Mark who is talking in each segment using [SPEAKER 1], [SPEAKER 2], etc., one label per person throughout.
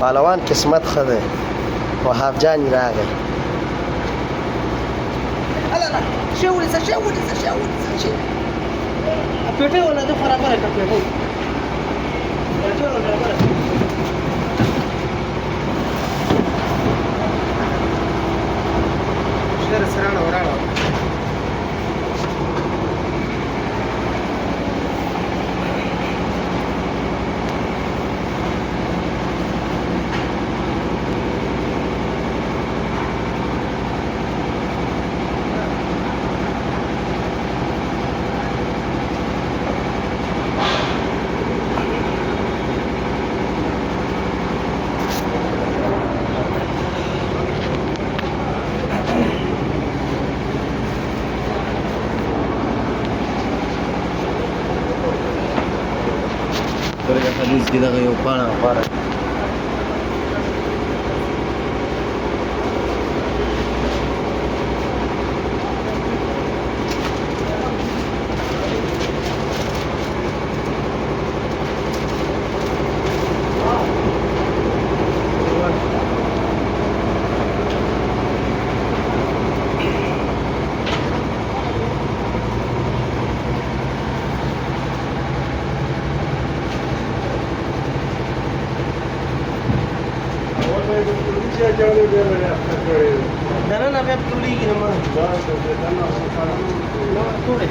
[SPEAKER 1] پهلوان قسمت ښه دی وهاب جان راغی
[SPEAKER 2] پیټه ولا د برابر کړه پیټه شهر سره وراله
[SPEAKER 3] ورګه حدیث کې دغه یو پاڼه غواره
[SPEAKER 2] دننه بیا پټولیږي نو ما ټوله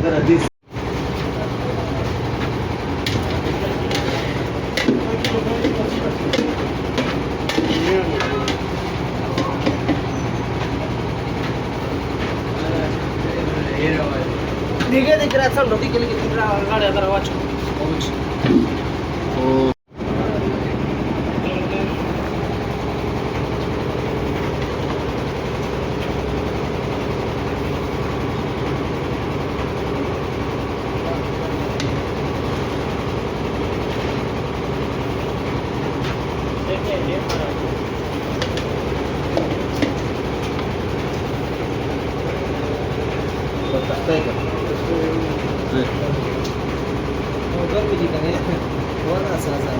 [SPEAKER 3] در حدیث
[SPEAKER 2] دیگه دیگه راځم نو دیگه لګي تر غاړه دروازه
[SPEAKER 3] او تختای کا
[SPEAKER 2] ګرمي دي کنه ونه اساسا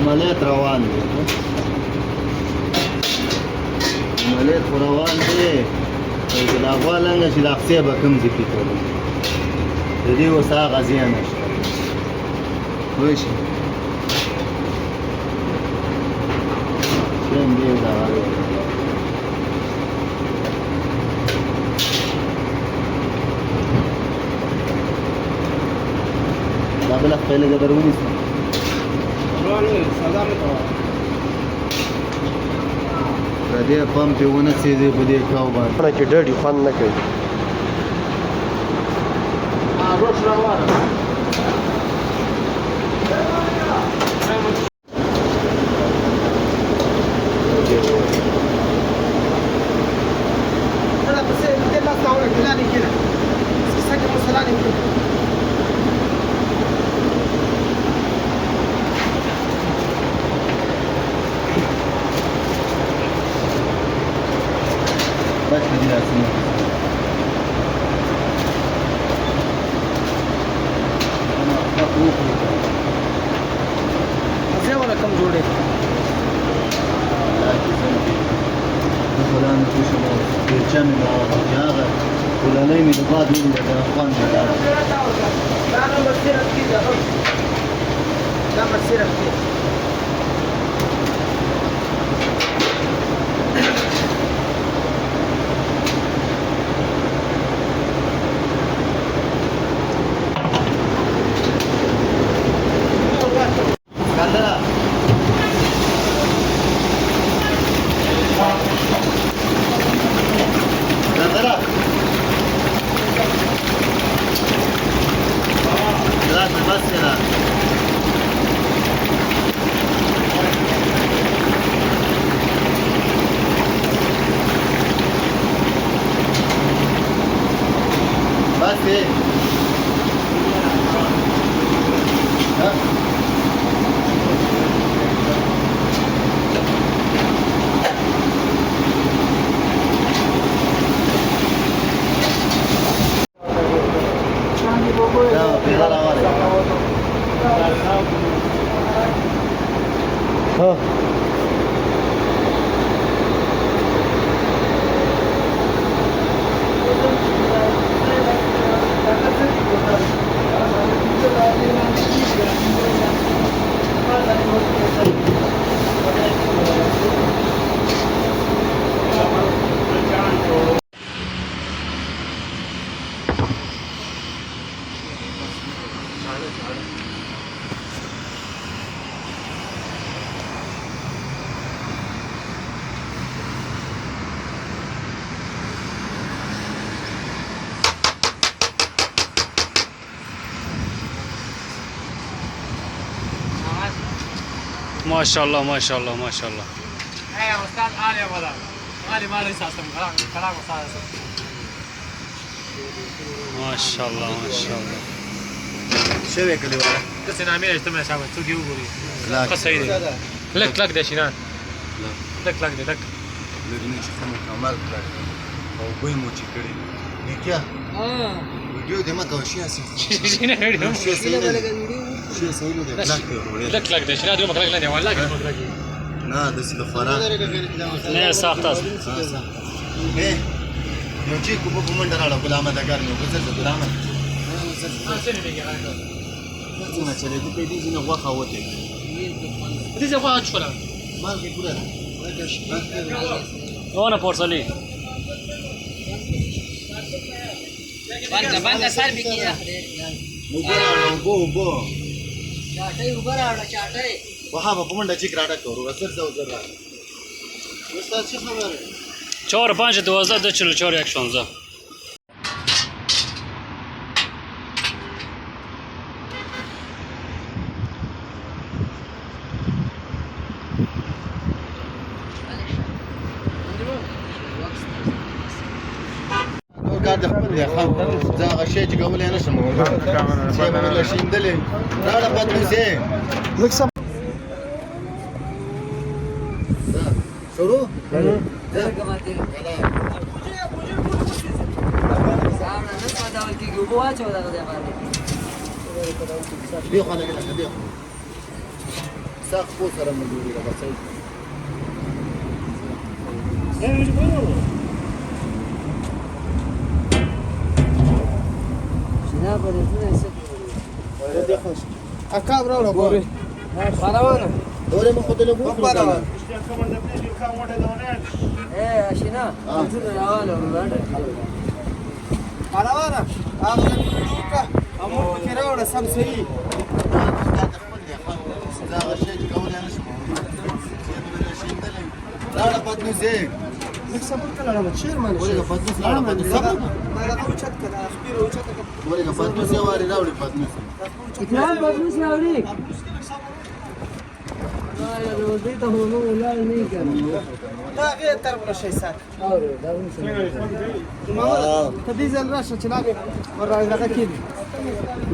[SPEAKER 3] عملیات روان دي عملیات روان دي چې دا غوالنګ چې د اقصی به کوم ځای کې کوي د دې وسا غزیان نشته وای شي څنګه دی دا دا بل خپل درونی دې پم په ونه سيزي په دې کاو باندې
[SPEAKER 1] چې ډېر خوند نه کوي
[SPEAKER 2] روش روانه انا بس دي ما صورت فلاني كده سكر مسلاني كده
[SPEAKER 3] بس دي لازم
[SPEAKER 2] ازاي ولا كم جوړه
[SPEAKER 3] مثلا في شباب في الجامعة هذا ولا نيمي لبعض من الأخوان
[SPEAKER 2] لا انا مسيره كده لا مسيره كده
[SPEAKER 3] بس كده
[SPEAKER 4] माशाल्लाह माशाल्लाह माशाल्लाह
[SPEAKER 2] استاذ علي والله علي ما ليس اصلا كلام استاذ
[SPEAKER 4] माशाल्लाह माशाल्लाह
[SPEAKER 3] شوی کلی ولا
[SPEAKER 2] بس انا عميل اجتماع شباب تسوق يقولي
[SPEAKER 3] لا
[SPEAKER 2] قصيدي لك ده شنان لك ده لك
[SPEAKER 3] لګنی چې کوم کمال کړ او ګوي مو چې کړی نکیا ویډیو دې ما کوشي اسي
[SPEAKER 2] شنو ویډیو
[SPEAKER 3] شي صحیح نه شي صحیح نه
[SPEAKER 2] لك ده شنان دوم مخرج لنا والله
[SPEAKER 3] نه د سې د خورا
[SPEAKER 4] نه ساخته
[SPEAKER 3] اے یو چې کوم په منډه راړه غلامه د ګر نو ګزر د غلامه څنګه چې دې په دې نه غوخه وته
[SPEAKER 2] دي زه خو شو
[SPEAKER 3] مال کې پورا
[SPEAKER 4] وانا پورسلی
[SPEAKER 5] باندې سر بکیا
[SPEAKER 3] وګورئ
[SPEAKER 5] چاټي وګراړه چاټي
[SPEAKER 3] وها په منډه چې راډه کورو اثر زو زرا استاد څه خبره
[SPEAKER 4] 4 5 12 2 44 1 16
[SPEAKER 3] کار د خپل دی خام زه هغه شی چې کولای نه شم چې به له شیندلې راړه پاتې سي
[SPEAKER 1] لږ سم
[SPEAKER 3] شروع
[SPEAKER 5] ګماته سامنے نه پداول کې ګوبو اچو دا ده باندې
[SPEAKER 3] دی خو نه کېږي دی ساق پو سره مګوري را بسای
[SPEAKER 5] شنو په دې څه
[SPEAKER 3] دی خوش
[SPEAKER 2] اکا برو ګوري
[SPEAKER 5] پاروانه
[SPEAKER 3] دوره مخ ته له وو
[SPEAKER 2] پاروانه
[SPEAKER 5] اے اشنا څه راواله ورته
[SPEAKER 2] پاروانه هغه امور کې راوړه سم صحیح
[SPEAKER 3] زه هغه شی چې کولای نه شم چې به له شیندلې راړه پاتې سي
[SPEAKER 2] لږ صبر کړه راو چیرمن
[SPEAKER 3] ورګه پاتې راړه پاتې سي
[SPEAKER 2] ما دا کو چت کړه خپل او چت کړه
[SPEAKER 3] ورګه پاتې سي واري راوړي پاتې سي
[SPEAKER 5] اکرام بدلو سي اوري یا روزي ته مو ولای نه کړم
[SPEAKER 2] دا غیر تر بل شي سات
[SPEAKER 5] اوري دا څه
[SPEAKER 2] ما ته دې ځل راشه چې لاګه ور راغله کېږي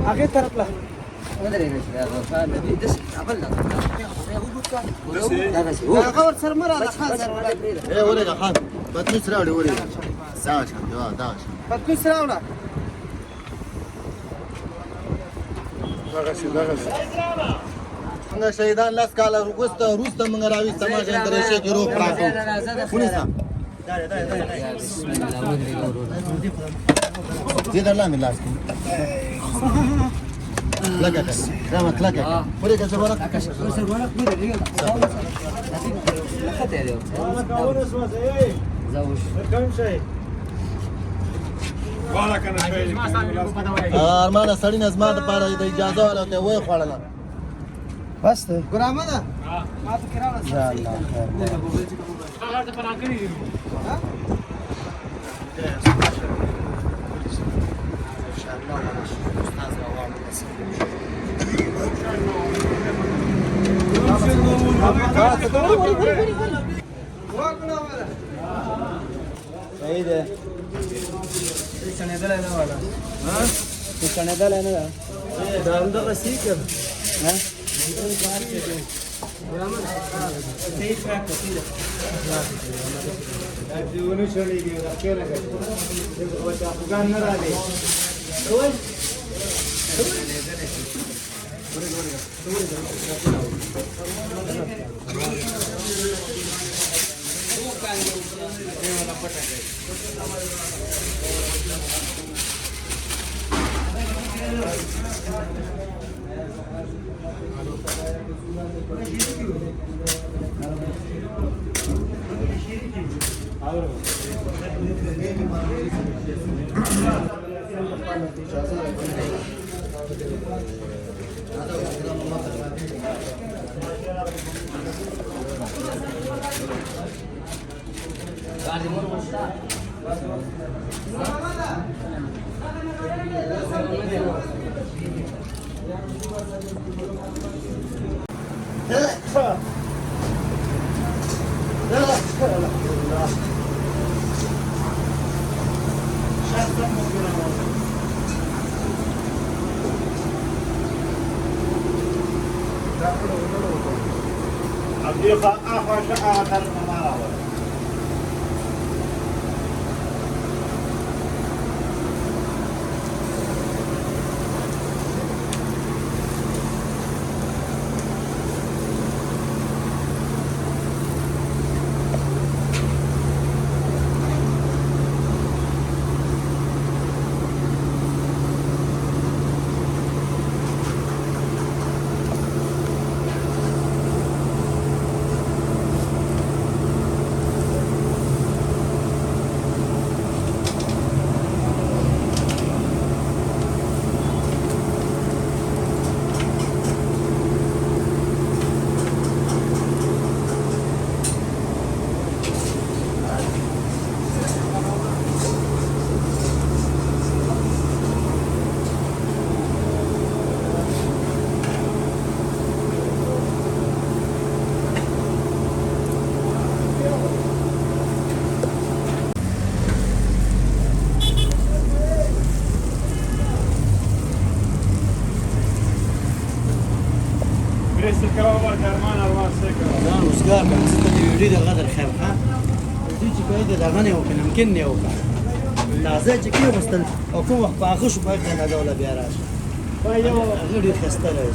[SPEAKER 2] هغه طرف له
[SPEAKER 5] ودرې نشي دا خان دې دس خپل دا
[SPEAKER 2] هغه ور سره مره ده خان سره
[SPEAKER 3] اے ورګه خان پاتې سي راوړي ورګه ساش دا
[SPEAKER 2] پاتې سره وړه
[SPEAKER 3] څنګه شهیدان لاس کاله وروسته موږ راوي سماجه درې شي کې روح پراته ونیسه دې درلاندې لاس کې لکه رحمت لکه ورګه زبره
[SPEAKER 5] سر ورک دې دی لکه ته دی زاوش
[SPEAKER 3] ارمانه سړی نه زما د پاره د اجازه ولا ته وای خوړله
[SPEAKER 1] بس ته
[SPEAKER 2] ګرامه ده ما ته کراوه
[SPEAKER 1] یا الله خیر
[SPEAKER 2] هغه ته پناه کړی ها
[SPEAKER 1] صحیح ده څنګه ده نه والا ها څنګه ده نه ده دا هم دغه سی کړ ها صحیح ټریک کړی دا دیونه شولې دی دا کېره ده او چې افغان نه راځي
[SPEAKER 3] الضيفة أخوة شقة مرة
[SPEAKER 2] الآن وسقاك ستة يريد الغدر خير ها تيجي كايدة الأغاني وكان يمكنني وكان تعزيج كيف مستن أكون وقت بأخش وبأخذ هذول بيراش غير يخستر هذا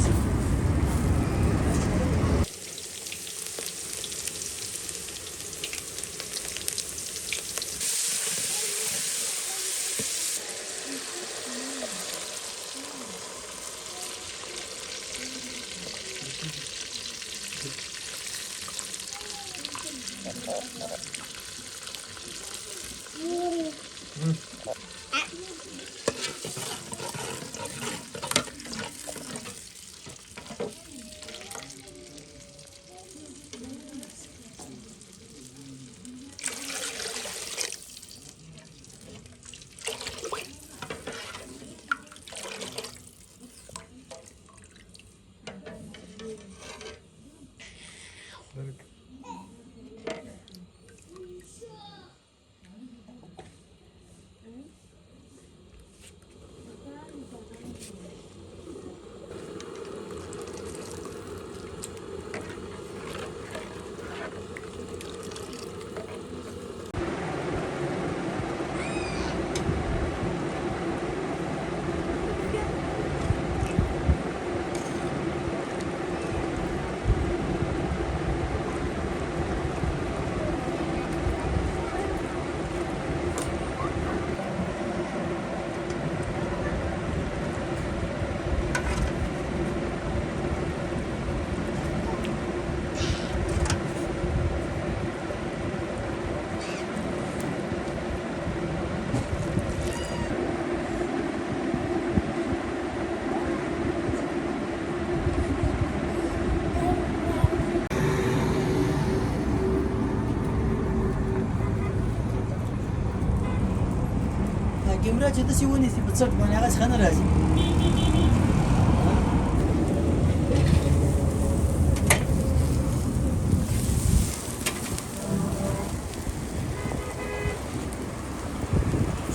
[SPEAKER 2] کیمرا چې داسې ونیسي په څټ باندې هغه ښه نه راځي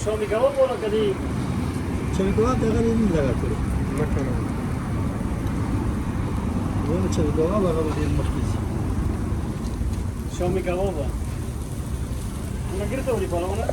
[SPEAKER 1] شامی کباب والا کدی
[SPEAKER 2] شامی کباب دقیقا این لگا کری
[SPEAKER 1] مکنه
[SPEAKER 2] ولی شامی کباب هغه به ډېر مخکې ځي
[SPEAKER 1] شامی کباب una grita di parola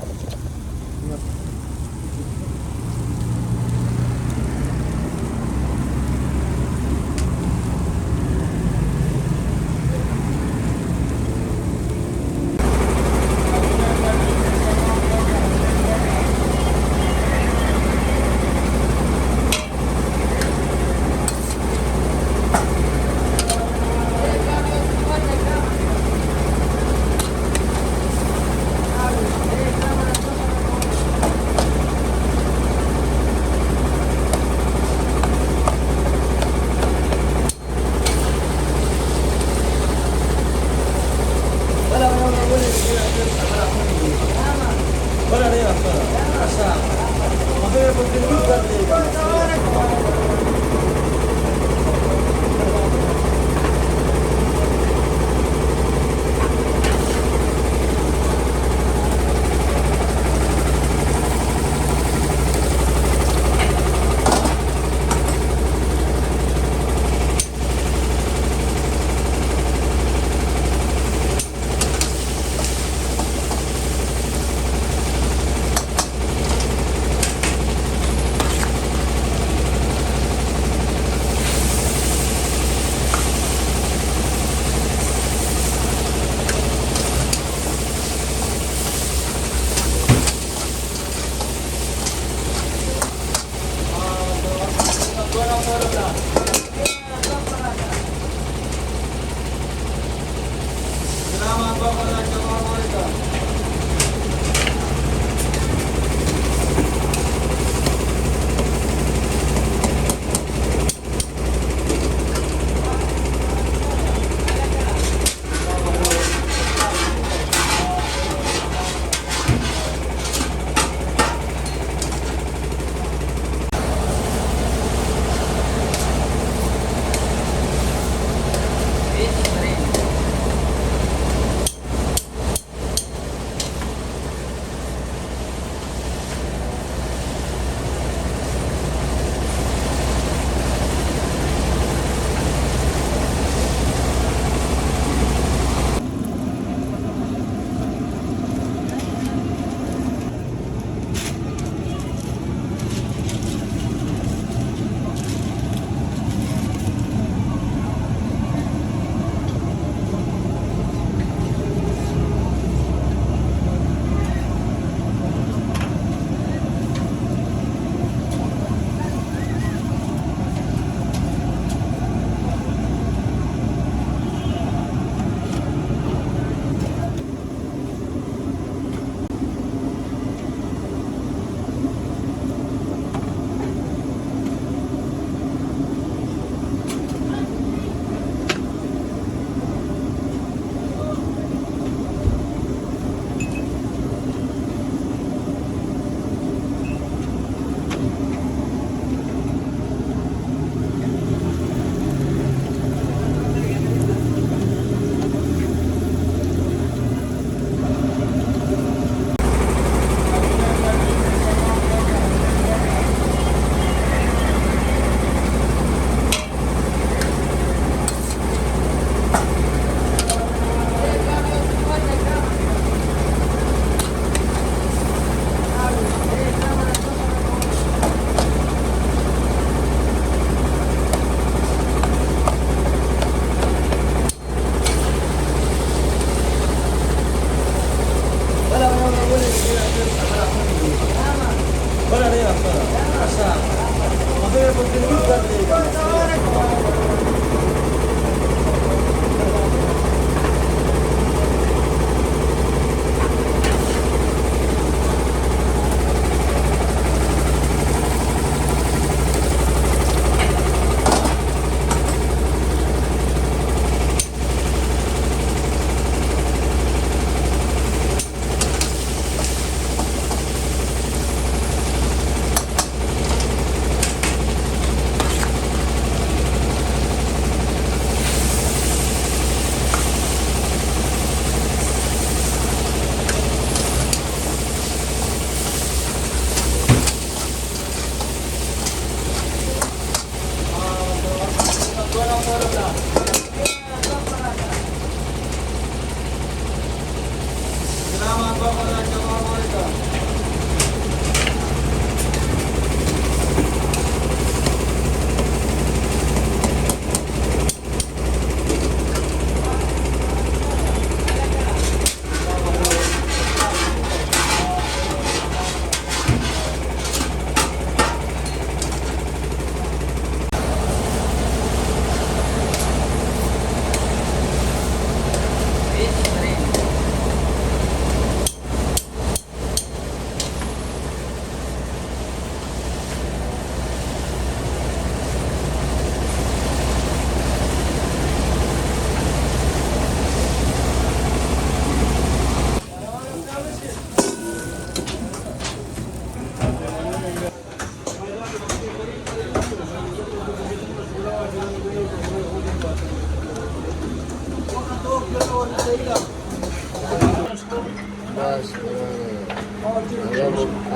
[SPEAKER 5] बस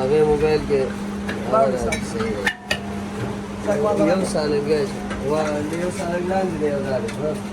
[SPEAKER 5] आगे मोबाइल के اليوم سالم ايش؟ هو اليوم سالم لا ندري ذلك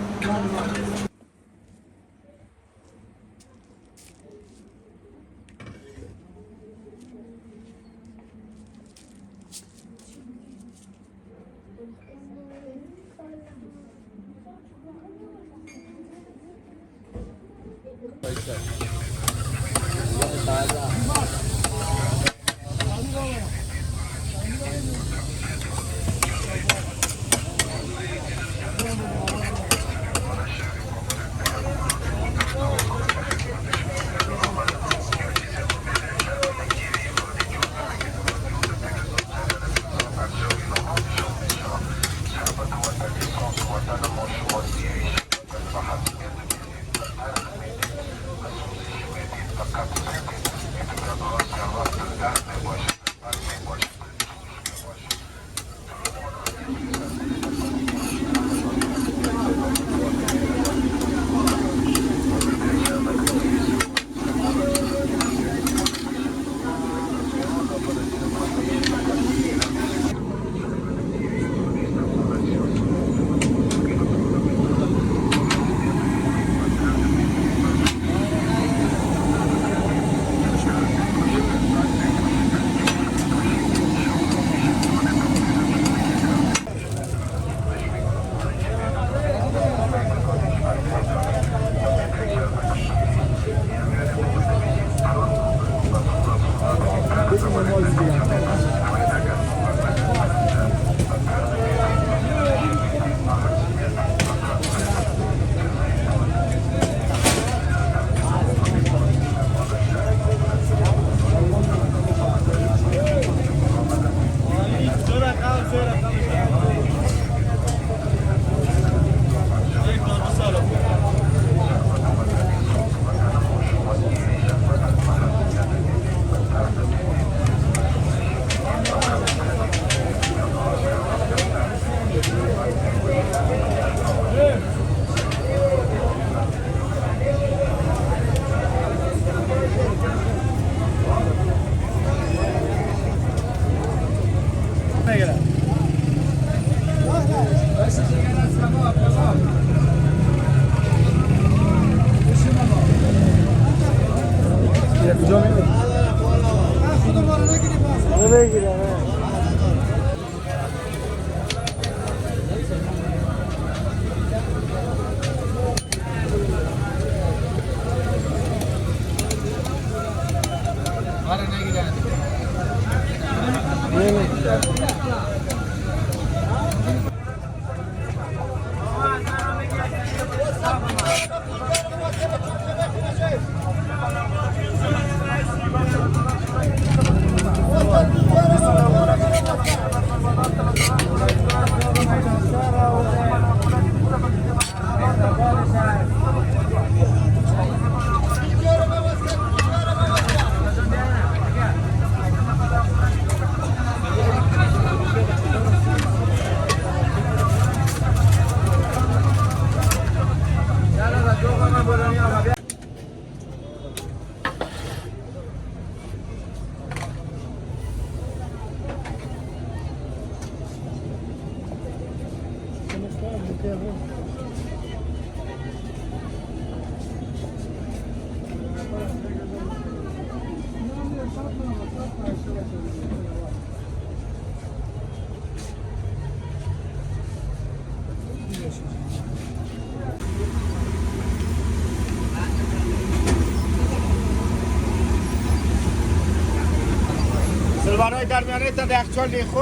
[SPEAKER 1] سلوانای درمیانه تا یخچال دی خو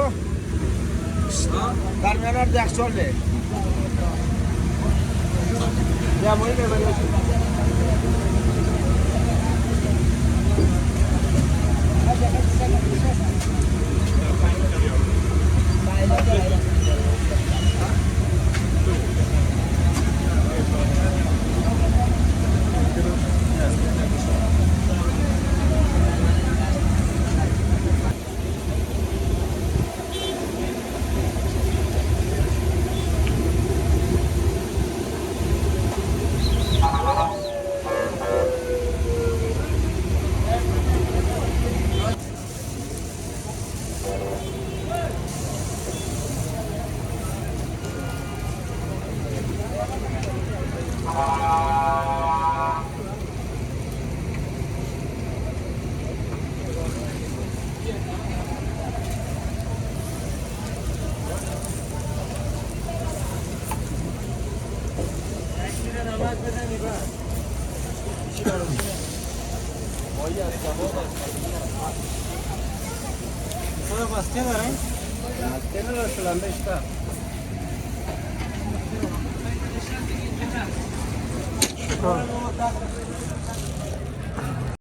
[SPEAKER 1] درمیانه رو یخچال دی یا موی ببرید
[SPEAKER 2] بسته دارن؟
[SPEAKER 1] بسته نداره شلنده اشتا شکر